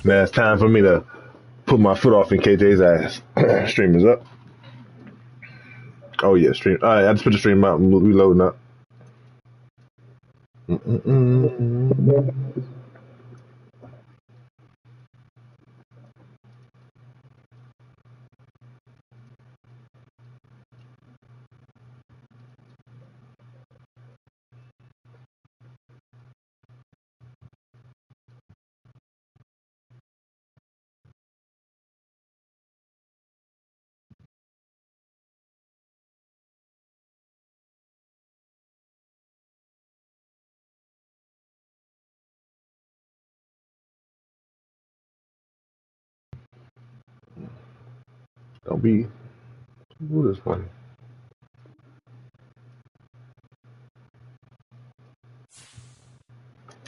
Now it's time for me to put my foot off in KJ's ass. Stream is up. Oh yeah, stream. All right, I just put the stream out and reloading up. Don't be who this one.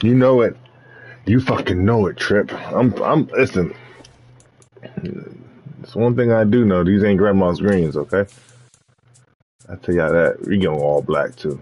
You know it. You fucking know it, Trip. I'm listen. It's one thing I do know. These ain't grandma's greens, okay? I tell y'all that. We going all black too.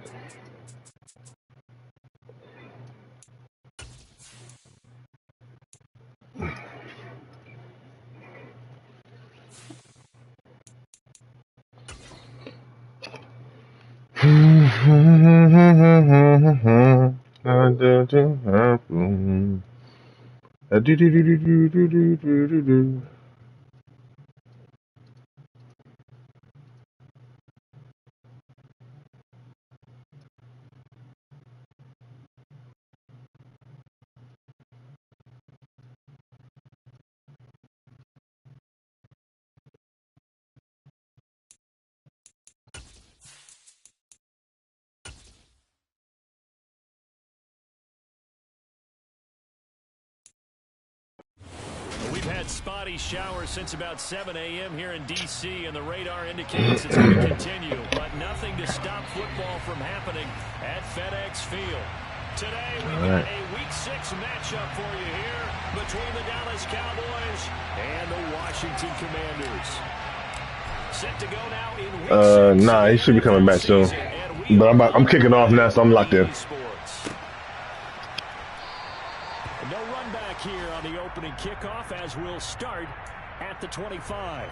Spotty showers since about 7 a.m. here in D.C., and the radar indicates it's going to continue, but nothing to stop football from happening at FedEx Field. Today, we've got a Week 6 matchup for you here between the Dallas Cowboys and the Washington Commanders. Set to go now in Week 6. Nah, he should be coming back soon. But I'm kicking off now, so I'm locked in. No run back here on the opening kickoff as we'll start at the 25.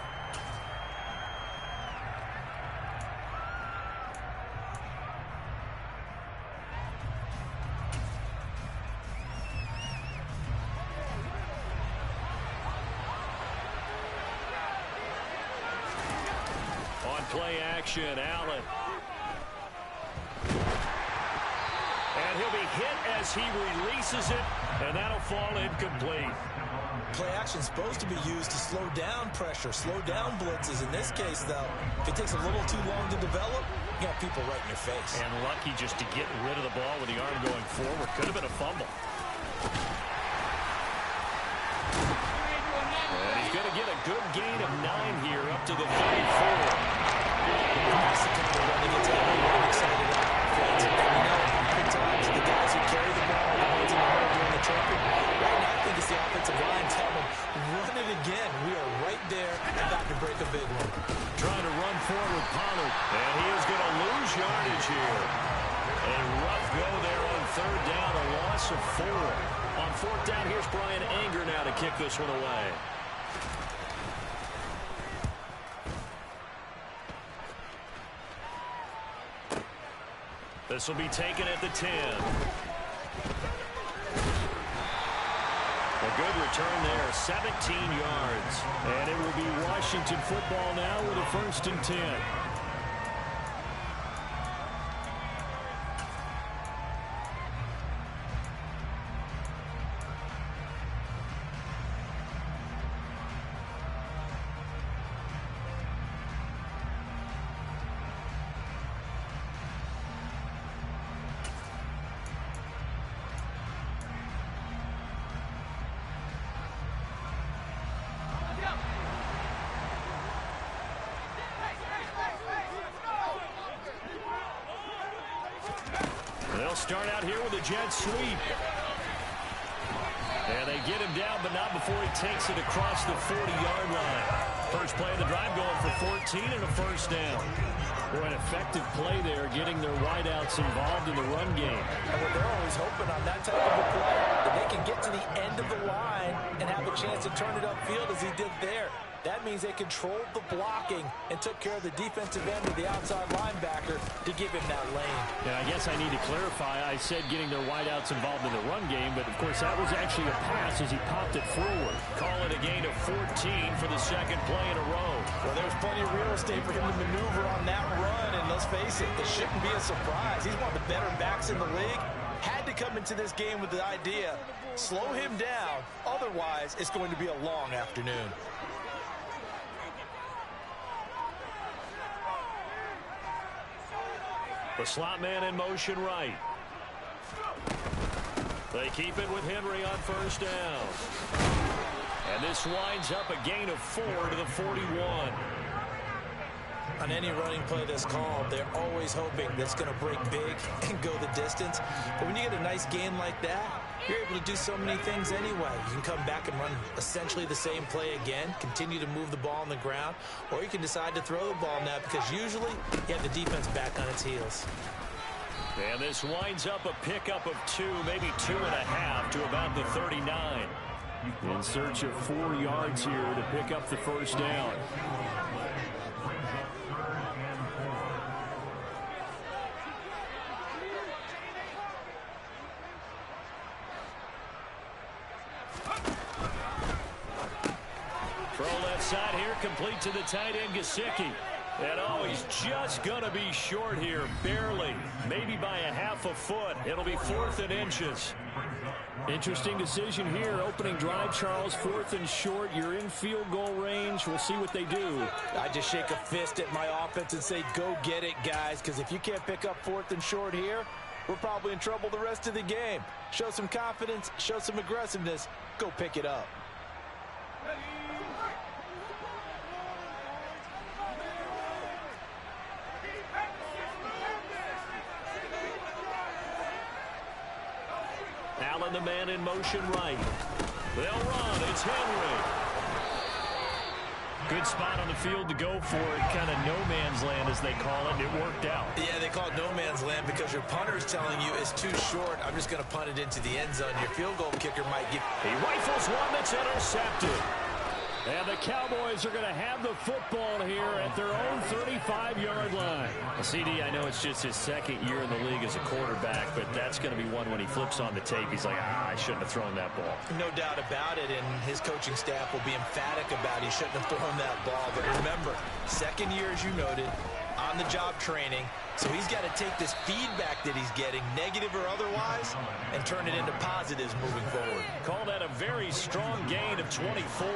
On play action, Allen. And he'll be hit as he releases it, and that'll fall incomplete. Play action's supposed to be used to slow down pressure, slow down blitzes. In this case, though, if it takes a little too long to develop, you got people right in your face. And lucky just to get rid of the ball with the arm going forward. Could have been a fumble. And he's going to get a good gain of 9 here up to the 34. That's the kind of run that gets everyone excited about offense. And you know, times the guys who carry the ball, the ones in the hole doing the trumping. Right now, I think it's the offensive line telling them, run it again. We are right there about to break a big one. Trying to run forward with Pollard. And he is going to lose yardage here. A rough go there on 3rd down, a loss of 4. On 4th down, here's Brian Anger now to kick this one away. This will be taken at the 10. A good return there, 17 yards. And it will be Washington football now with a 1st and 10. They'll start out here with a jet sweep. And they get him down, but not before he takes it across the 40-yard line. First play of the drive going for 14 and a 1st down. Boy, an effective play there, getting their wideouts involved in the run game. And what they're always hoping on that type of a play, that they can get to the end of the line and have a chance to turn it upfield as he did there. That means they controlled the blocking and took care of the defensive end of the outside linebacker to give him that lane. And I guess I need to clarify. I said getting their wideouts involved in the run game, but of course that was actually a pass as he popped it forward. Call it a gain of 14 for the second play in a row. Well, there's plenty of real estate for him to maneuver on that run, and let's face it, this shouldn't be a surprise. He's one of the better backs in the league. Had to come into this game with the idea, slow him down, otherwise it's going to be a long afternoon. The slot man in motion right. They keep it with Henry on first down. And this winds up a gain of 4 to the 41. On any running play that's called, they're always hoping that's going to break big and go the distance. But when you get a nice game like that, you're able to do so many things anyway. You can come back and run essentially the same play again, continue to move the ball on the ground, or you can decide to throw the ball now because usually you have the defense back on its heels. And this winds up a pickup of 2, maybe 2.5 to about the 39. In search of 4 yards here to pick up the first down. Throw left side here, complete to the tight end, Gesicki. And oh, he's just going to be short here, barely. Maybe by a half a foot. It'll be 4th and inches. Interesting decision here. Opening drive, Charles, 4th and short. You're in field goal range. We'll see what they do. I just shake a fist at my offense and say, go get it, guys, because if you can't pick up 4th and short here, we're probably in trouble the rest of the game. Show some confidence, show some aggressiveness, go pick it up. Allen, the man in motion right. They'll run. It's Henry. Good spot on the field to go for it. Kind of no man's land, as they call it. It worked out. Yeah, they call it no man's land because your punter is telling you it's too short. I'm just going to punt it into the end zone. Your field goal kicker might get... He rifles one that's intercepted. And the Cowboys are going to have the football here at their own 35-yard line. CD, I know it's just his second year in the league as a quarterback, but that's going to be one when he flips on the tape. He's like, I shouldn't have thrown that ball. No doubt about it, and his coaching staff will be emphatic about he shouldn't have thrown that ball. But remember, second year, as you noted, on-the-job training, so he's got to take this feedback that he's getting, negative or otherwise, and turn it into positives moving forward. Call that a very strong gain of 24.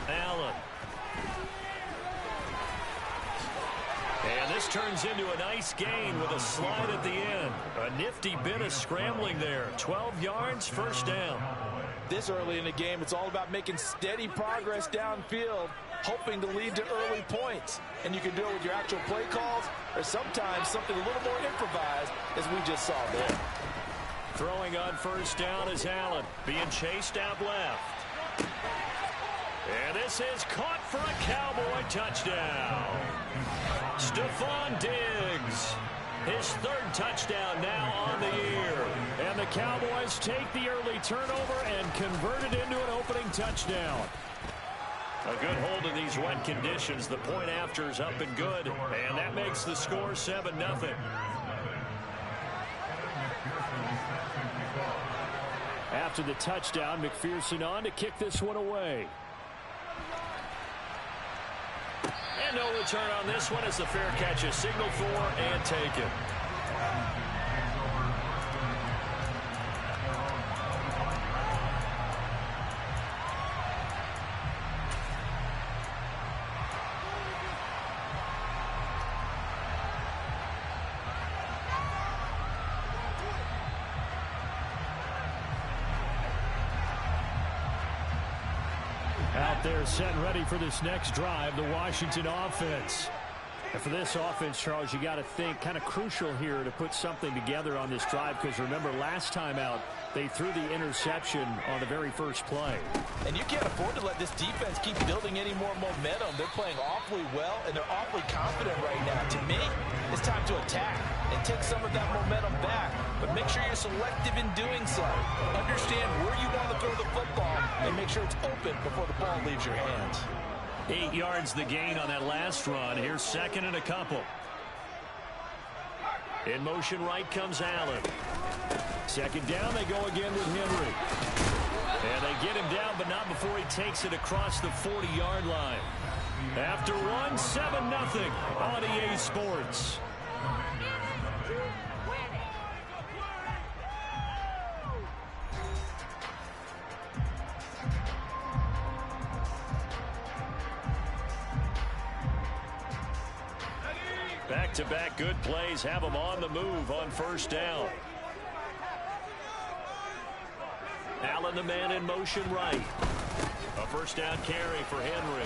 Allen. And this turns into a nice gain with a slide at the end. A nifty bit of scrambling there. 12 yards, first down. This early in the game, it's all about making steady progress downfield, hoping to lead to early points. And you can do it with your actual play calls or sometimes something a little more improvised, as we just saw there. Throwing on first down is Allen, being chased out left. And this is caught for a Cowboy touchdown. Stephon Diggs, his 3rd touchdown now on the year. And the Cowboys take the early turnover and convert it into an opening touchdown. A good hold in these wet conditions. The point after is up and good. And that makes the score 7-0. After the touchdown, McPherson on to kick this one away. And no return on this one as the fair catch is signaled for and taken. Out there set and ready for this next drive, the Washington offense. And for this offense, Charles, you got to think kind of crucial here to put something together on this drive, because remember last time out they threw the interception on the very first play. And you can't afford to let this defense keep building any more momentum. They're playing awfully well, and they're awfully confident right now. To me, it's time to attack and take some of that momentum back. But make sure you're selective in doing so. Understand where you want to throw the football and make sure it's open before the ball leaves your hands. 8 yards the gain on that last run. Here's second and a couple. In motion right comes Allen. Second down, they go again with Henry. And they get him down, but not before he takes it across the 40-yard line. After one, 7-0 on EA Sports. Back-to-back good plays have them on the move on first down. Allen, the man in motion right. A first down carry for Henry.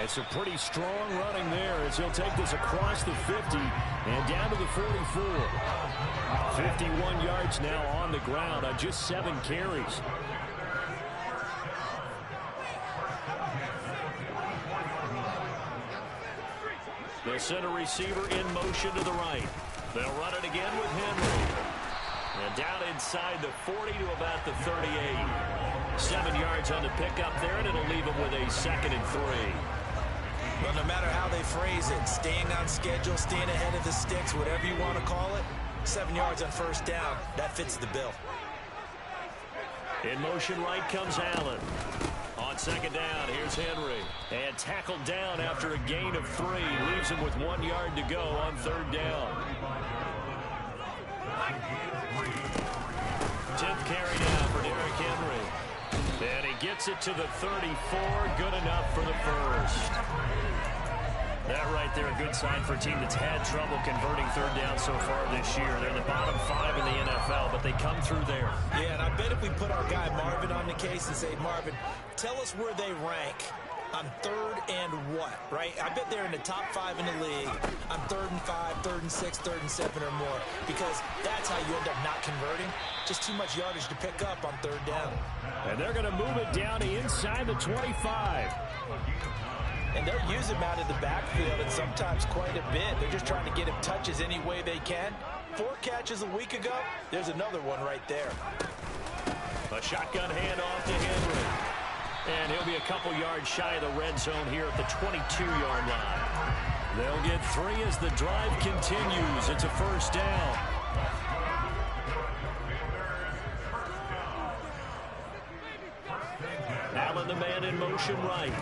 It's a pretty strong running there as he'll take this across the 50 and down to the 44. 51 yards now on the ground on just 7 carries. The center receiver in motion to the right. They'll run it again with Henry. And down inside the 40 to about the 38. 7 yards on the pickup there, and it'll leave them with a 2nd and 3. Well, no matter how they phrase it, staying on schedule, staying ahead of the sticks, whatever you want to call it, 7 yards on first down, that fits the bill. In motion right comes Allen. On second down, here's Henry. And tackled down after a gain of 3. Leaves him with 1 yard to go on third down. 10th carry now for Derrick Henry. And he gets it to the 34. Good enough for the first. That right there, a good sign for a team that's had trouble converting third down so far this year. They're in the bottom 5 in the NFL, but they come through there. Yeah, and I bet if we put our guy Marvin on the case and say, Marvin, tell us where they rank on third and what, right? I bet they're in the top 5 in the league on 3rd and 5, 3rd and 6, 3rd and 7 or more, because that's how you end up not converting. Just too much yardage to pick up on third down. And they're going to move it down to inside the 25. And they'll use him out of the backfield, and sometimes quite a bit. They're just trying to get him touches any way they can. 4 catches a week ago. There's another one right there. A shotgun handoff to Henry. And he'll be a couple yards shy of the red zone here at the 22-yard line. They'll get 3 as the drive continues. It's a first down. Allen, the man in motion right.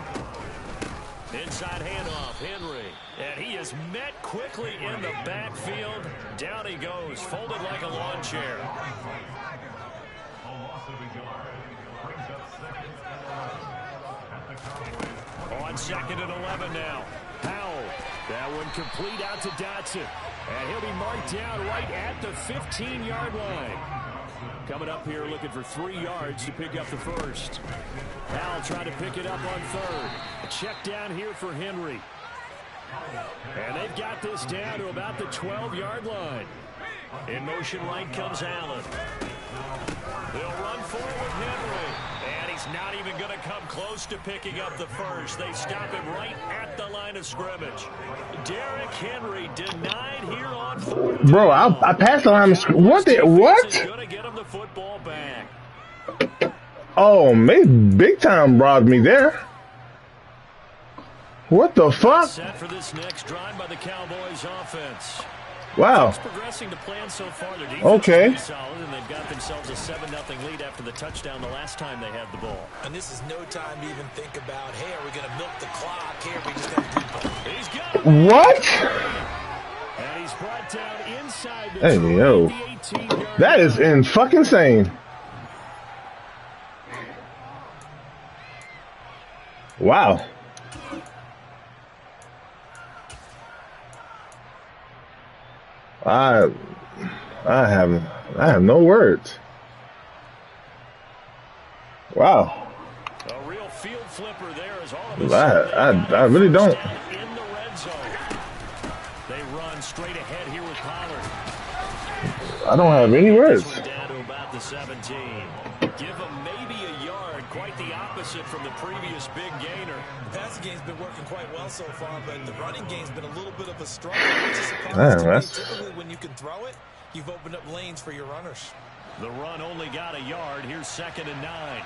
Inside handoff, Henry. And he is met quickly in the backfield. Down he goes, folded like a lawn chair. On 2nd and 11 now. Powell. That one complete out to Dotson. And he'll be marked down right at the 15-yard line. Coming up here looking for 3 yards to pick up the first. Powell trying to pick it up on third. A check down here for Henry. And they've got this down to about the 12-yard line. In motion right comes Allen. They'll run forward Henry. And he's not even going to come close to picking up the first. They stop him right at the line of scrimmage. Derrick Henry denied here on 4th. Bro, I passed the line of scrimmage. What? Going to get him the football back. Oh, man, big time robbed me there. What the fuck? Set for this next drive by the Cowboys offense. Wow. It's progressing to plan so far. Their defense Okay. is solid, and they've got themselves a 7-0 lead after the touchdown the last time they had the ball. And this is no time to even think about, hey, are we going to milk the clock? Here, we just got to deep. He's got it. What? And he's brought down inside the Hey, yo. 18-yard That is in fucking insane. Wow. I have no words. Wow. A real field flipper there is all of a sudden I really don't. in the red zone. They run straight ahead here with Pollard. I don't have any words. Down to about the 17. Give them maybe a yard. Quite the opposite from the previous big gainer. The passing game's been working quite well so far, but the running game's been a little bit of a struggle. Typically, when you can throw it, you've opened up lanes for your runners. The run only got a yard. Here's 2nd and 9.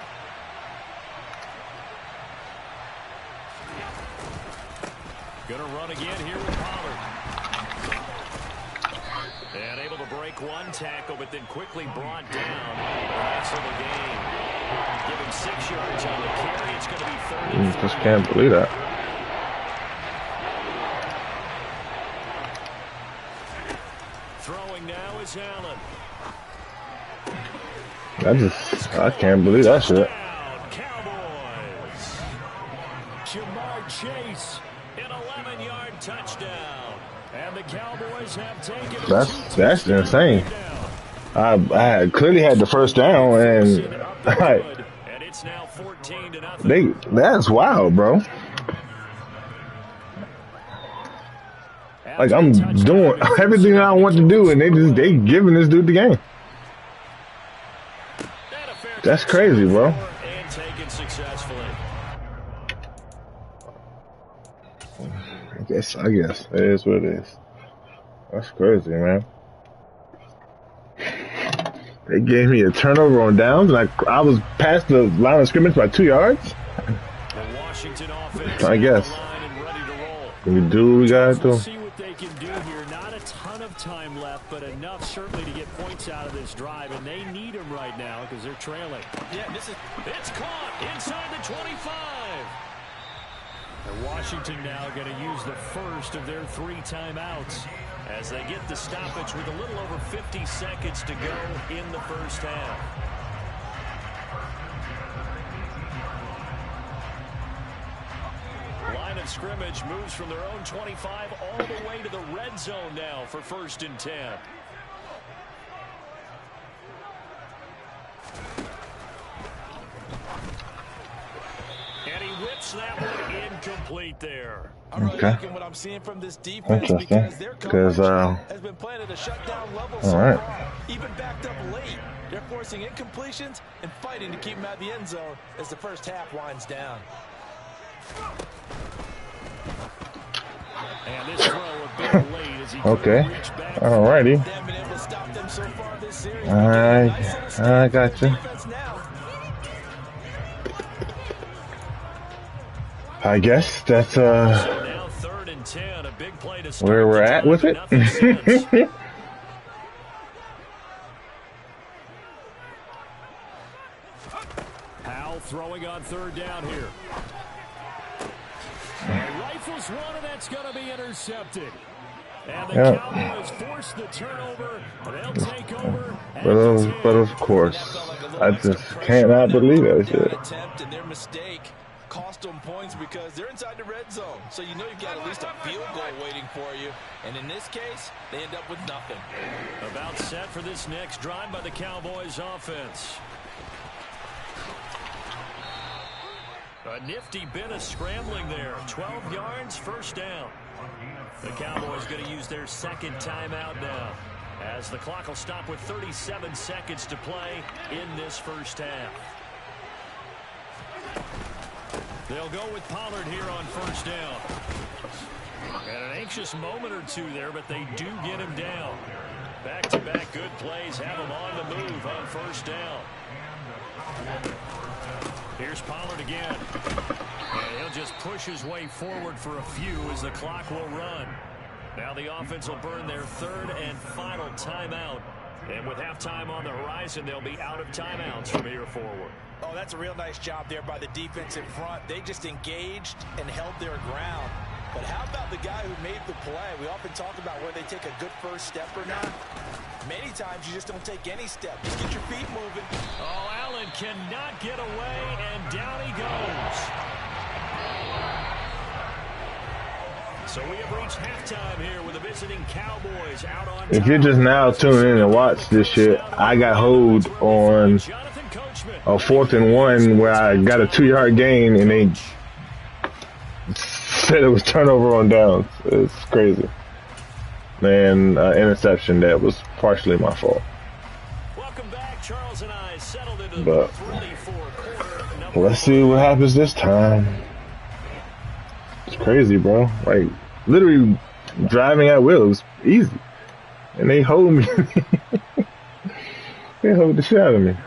Gonna run again here with Pollard. And able to break one tackle, but then quickly brought down. That's the game. Give him 6 yards on the carry. It's going to be 3rd and 4. Just can't believe that. Throwing now is Allen. I can't believe that shit. Cowboys. Jamar Chase, an 11-yard touchdown. And the Cowboys have taken That's insane. I clearly had the first down, and it's now 14-0. That's wild, bro. Like, I'm doing everything I want to do, and they giving this dude the game. That's crazy, bro. And taken successfully. I guess it is what it is. That's crazy, man. They gave me a turnover on downs, and I was past the line of scrimmage by 2 yards. The Washington offense I guess. We do what we gotta do. See what they can do here. Not a ton of time left, but enough certainly to get points out of this drive, and they need them right now because they're trailing. Yeah, it's caught inside the 25. And Washington now going to use the first of their 3 timeouts as they get the stoppage with a little over 50 seconds to go in the first half. Line of scrimmage moves from their own 25 all the way to the red zone now for 1st and 10. And he whips that one incomplete there. I'm really liking what I'm seeing from this defense because their coverage has been playing at a shutdown level so far, even backed up late. They're forcing incompletions and fighting to keep them out of the end zone as the first half winds down. And this throw a bit late as he reach back. Alrighty. I got you. I guess that's so now 3rd and 10, a big play to start where we're at with it. Powell throwing on 3rd down here. And rifles one, and that's going to be intercepted. And the Cowboys force the turnover. They'll take over. But of course, I just cannot believe that shit. Attempt and their mistake cost them points because they're inside the red zone. So you know you've got at least a field goal waiting for you. And in this case, they end up with nothing. About set for this next drive by the Cowboys offense. A nifty bit of scrambling there. 12 yards, 1st down. The Cowboys going to use their 2nd timeout now, as the clock will stop with 37 seconds to play in this first half. They'll go with Pollard here on 1st down. And an anxious moment or two there, but they do get him down. Back-to-back good plays have him on the move on 1st down. Here's Pollard again. And he'll just push his way forward for a few as the clock will run. Now the offense will burn their 3rd and final timeout. And with halftime on the horizon, they'll be out of timeouts from here forward. Oh, that's a real nice job there by the defense in front. They just engaged and held their ground. But how about the guy who made the play? We often talk about whether they take a good first step or not. Many times you just don't take any step. Just get your feet moving. Oh, Allen cannot get away, and down he goes. So we have reached halftime here with the visiting Cowboys out on top. If you're just now tuning in and watch this shit, I got hold on a 4th and 1 where I got a 2-yard gain, and they said it was turnover on downs. It's crazy. And interception that was partially my fault. Welcome back. Charles and I settled into But ready for quarter. let's see what happens this time. It's crazy, bro. Like, literally driving at will. It was easy. And they hold me. They hold the shit out of me.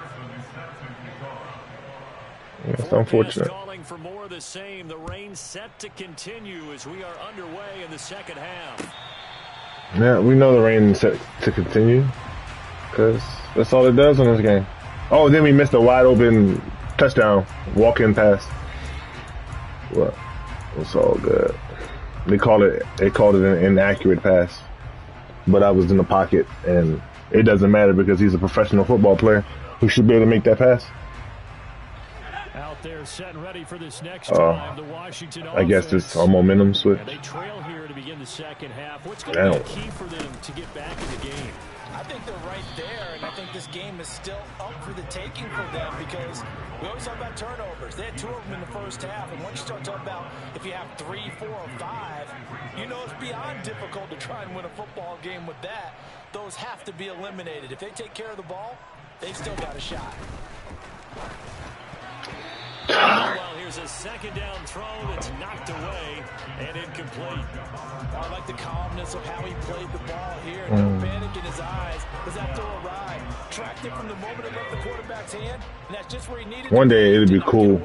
That's unfortunate. Calling for more of the same. The rain set to continue as we are underway in the second half. Yeah, we know the rain is set to continue because that's all it does in this game. Oh, then we missed a wide open touchdown, walk-in pass. Well, it's all good. They called it an inaccurate pass, but I was in the pocket, and it doesn't matter because he's a professional football player who should be able to make that pass. Out there set and ready for this next drive. The Washington I guess it's a momentum switch. And they trail here to begin the second half. What's going to be key for them to get back in the game? I think they're right there, and I think this game is still up for the taking for them because we always talk about turnovers. They had 2 of them in the first half, and once you start talking about if you have 3, 4, or 5, you know it's beyond difficult to try and win a football game with that. Those have to be eliminated. If they take care of the ball, they've still got a shot. Well, here's a second down throw that's knocked away and incomplete. I like the calmness of how he played the ball here. No panic in his eyes as that throw arrived. Tracked it from the moment it left the quarterback's hand, and that's just where he needed One day it'd be cool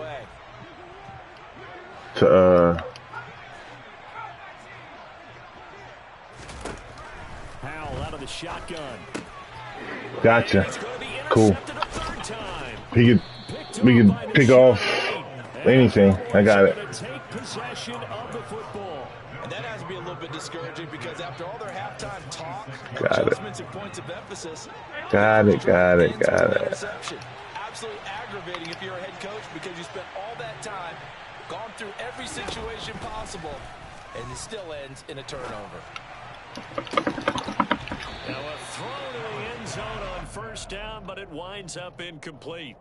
to Howell out of the shotgun. Gotcha. Cool. We could pick off anything. I got it. Take possession of the football. And that has to be a little bit discouraging because after all their halftime talk, adjustments and points of emphasis, got it. absolutely aggravating if you're a head coach because you spent all that time, gone through every situation possible, and it still ends in a turnover. Now a throw to the end zone on first down, but it winds up incomplete.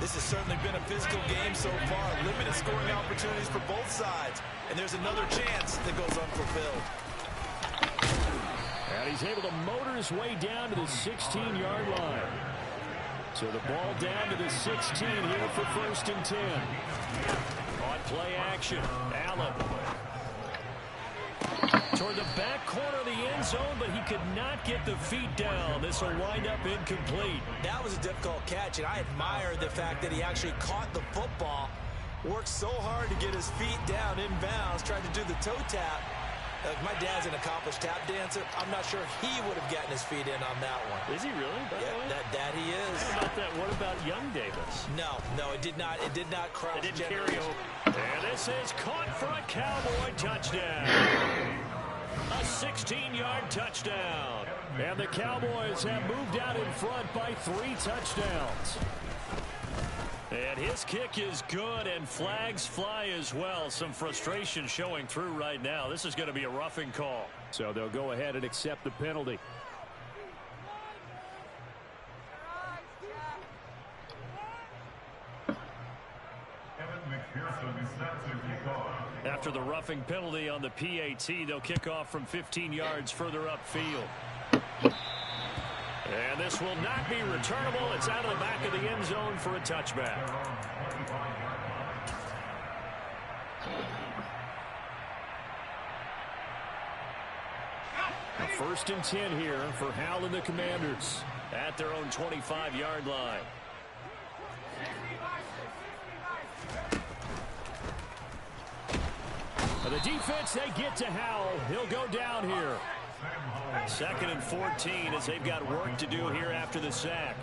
This has certainly been a physical game so far. Limited scoring opportunities for both sides. And there's another chance that goes unfulfilled. And he's able to motor his way down to the 16-yard line. So the ball down to the 16 here for 1st and 10. On play action, Allen. Toward the back corner of the end zone, but he could not get the feet down. This will wind up incomplete. That was a difficult catch, and I admire the fact that he actually caught the football, worked so hard to get his feet down inbounds, tried to do the toe tap. My dad's an accomplished tap dancer. I'm not sure he would have gotten his feet in on that one. Is he really? Yeah, that he is. How about that? What about young Davis? No, it did not. It did not cross. It didn't carry over. And this is caught for a Cowboy touchdown. A 16-yard touchdown. And the Cowboys have moved out in front by 3 touchdowns. And his kick is good, and flags fly as well. Some frustration showing through right now. This is going to be a roughing call. So they'll go ahead and accept the penalty. After the roughing penalty on the PAT, they'll kick off from 15 yards further upfield. And this will not be returnable. It's out of the back of the end zone for a touchback. A 1st and 10 here for Howell and the Commanders at their own 25-yard line. The defense, they get to Howell. He'll go down here. 2nd and 14 as they've got work to do here after the sack.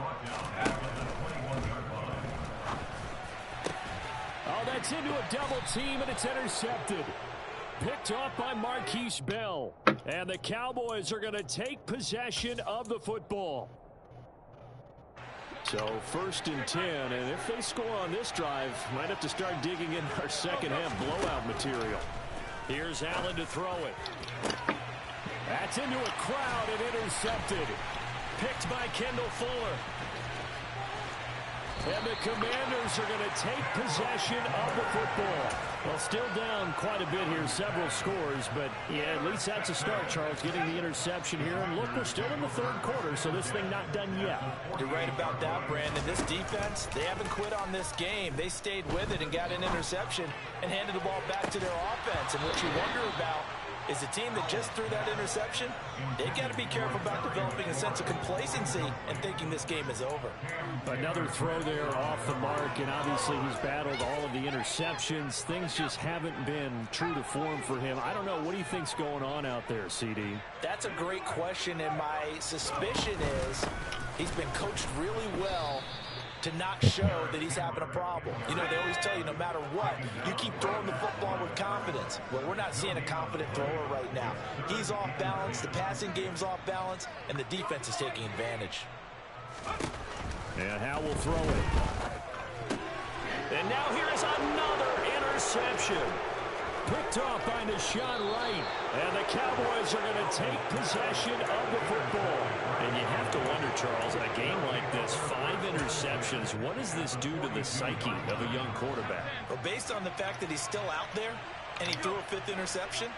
Oh, that's into a double team, and it's intercepted. Picked off by Marquise Bell. And the Cowboys are going to take possession of the football. So 1st and 10, and if they score on this drive, might have to start digging in our second half blowout material. Here's Allen to throw it. That's into a crowd and intercepted. Picked by Kendall Fuller. And the Commanders are going to take possession of the football. Well, still down quite a bit here, several scores, but yeah, at least that's a start, Charles, getting the interception here. And look, we're still in the third quarter, so this thing not done yet. You're right about that, Brandon. This defense, they haven't quit on this game. They stayed with it and got an interception and handed the ball back to their offense. And what you wonder about is the team that just threw that interception, they've got to be careful about developing a sense of complacency and thinking this game is over. Another throw there off the mark, and obviously he's battled all of the interceptions. Things just haven't been true to form for him. I don't know. What do you think's going on out there, CD? That's a great question, and my suspicion is he's been coached really well to not show that he's having a problem. You know, they always tell you no matter what, you keep throwing the football with confidence. Well, we're not seeing a confident thrower right now. He's off balance, the passing game's off balance, and the defense is taking advantage. And Howe will throw it. And now here is another interception. Picked off by Deshaun Wright. And the Cowboys are going to take possession of the football. And you have to wonder, Charles, in a game like this, 5 interceptions, what does this do to the psyche of a young quarterback? Well, based on the fact that he's still out there and he threw a 5th interception,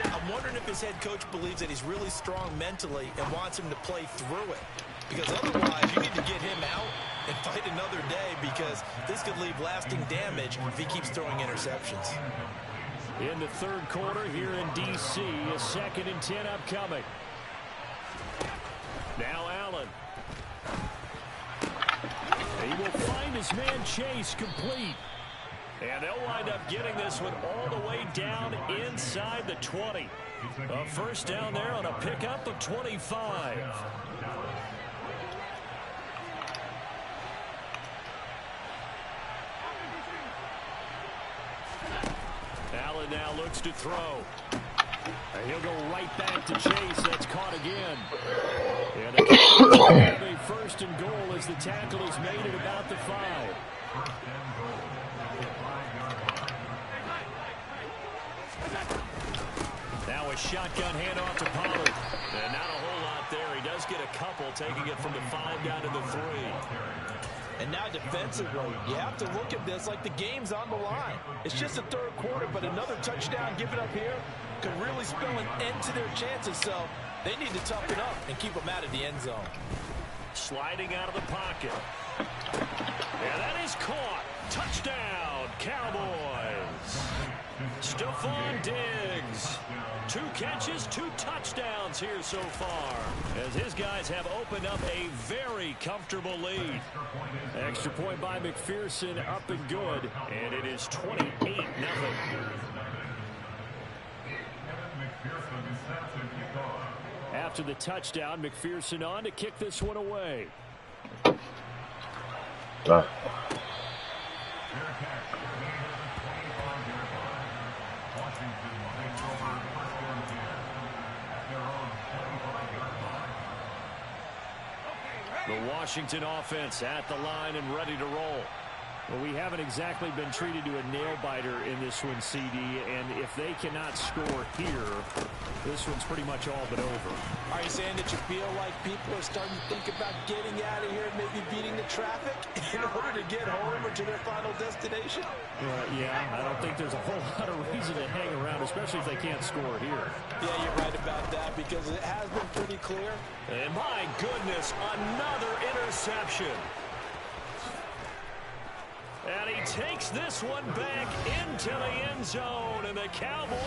I'm wondering if his head coach believes that he's really strong mentally and wants him to play through it. Because otherwise, you need to get him out and fight another day, because this could leave lasting damage if he keeps throwing interceptions. In the third quarter here in D.C., a 2nd and 10 upcoming. Now Allen. He will find his man Chase complete. And they'll wind up getting this one all the way down inside the 20. A first down there on a pickup of 25. Allen now looks to throw. And he'll go right back to Chase. That's caught again. And the Cowboys have a first and goal as the tackle is made at about the 5. Now a shotgun handoff to Pollard. And not a whole lot there. He does get a couple, taking it from the 5 down to the 3. And now defensively, you have to look at this like the game's on the line. It's just the third quarter, but another touchdown given up here could really spell an end to their chances. So they need to toughen up and keep them out of the end zone. Sliding out of the pocket. And that is caught. Touchdown, Cowboys. Stephon Diggs. 2 catches, 2 touchdowns here so far, as his guys have opened up a very comfortable lead. Extra point by McPherson, up and good, and it is 28-0. After the touchdown, McPherson on to kick this one away. The Washington offense at the line and ready to roll. Well, we haven't exactly been treated to a nail-biter in this one, CD, and if they cannot score here, this one's pretty much all but over. Are you saying that you feel like people are starting to think about getting out of here and maybe beating the traffic in order to get home or to their final destination? Yeah, I don't think there's a whole lot of reason to hang around, especially if they can't score here. Yeah, you're right about that, because it has been pretty clear. And my goodness, another interception. And he takes this one back into the end zone, and the Cowboys